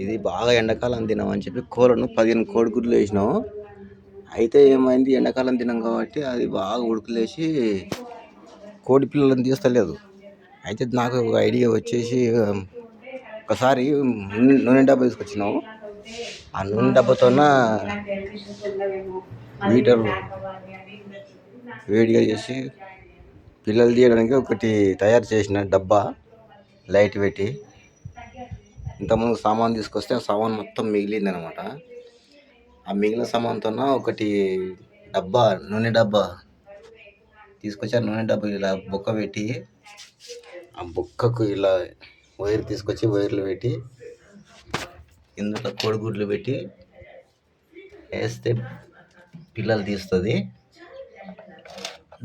ఇది బాగా ఎండాకాలం తినమని చెప్పి కోళ్ళను 15 కోడిగుడ్లు వేసినాము. అయితే ఏమైంది, ఎండాకాలం తినం కాబట్టి అది బాగా ఉడకలేసి కోడి పిల్లలను తీస్తలేదు. అయితే నాకు ఒక ఐడియా వచ్చేసి ఒకసారి నూనె డబ్బా తీసుకొచ్చినాము. ఆ నూనె డబ్బాతోన హీటర్ వేడిగా చేసి పిల్లలు తీయడానికి ఒకటి తయారు చేసిన డబ్బా లైట్ పెట్టి, ఇంతకుముందు సామాన్ తీసుకొస్తే ఆ సామాన్ మొత్తం మిగిలింది అనమాట. ఆ మిగిలిన సామాన్తో ఒకటి డబ్బా నూనె డబ్బా తీసుకొచ్చి ఆ నూనె డబ్బా ఇలా బొక్క పెట్టి, ఆ బొక్కకు ఇలా వైర్ తీసుకొచ్చి వైర్లు పెట్టి ఇందులో కోడిగుడ్లు పెట్టి వేస్తే పిల్లలు తీస్తుంది.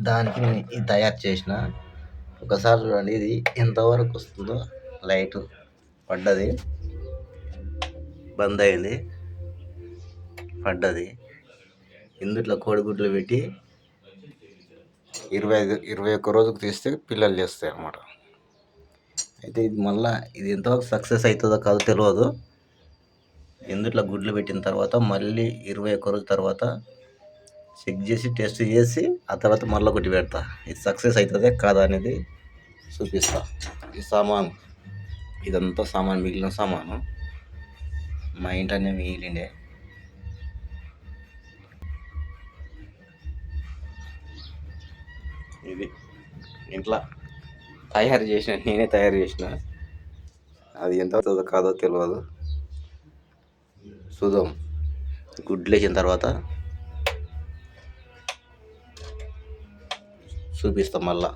దానికి నేను ఇది తయారు చేసిన. ఒకసారి చూడండి ఇది ఎంతవరకు వస్తుందో. లైట్ పడ్డది, బంద్ అయింది, పడ్డది. ఇందులో కోడిగుడ్లు పెట్టి 21 రోజుకు తీస్తే పిల్లలు చేస్తాయి అన్నమాట. అయితే ఇది మళ్ళీ ఇది ఎంతవరకు సక్సెస్ అవుతుందో కాదో తెలియదు. ఇందులో గుడ్లు పెట్టిన తర్వాత మళ్ళీ 21 రోజు తర్వాత చెక్ చేసి టెస్ట్ చేసి ఆ తర్వాత మళ్ళీ ఒకటి పెడతా. ఇది సక్సెస్ అవుతుందే కాదా అనేది చూపిస్తా. ఈ సామాన్ ఇదంతా సామాన్ మిగిలిన సామాను మా ఇంట్లోనే మిగిలిండే. ఇది ఇంట్లో తయారు చేసిన, నేనే తయారు చేసిన. అది ఎంత అవుతుందో కాదో తెలియదు. చూద్దాం. గుడ్లు వేసిన తర్వాత చూపిస్తాం మళ్ళా.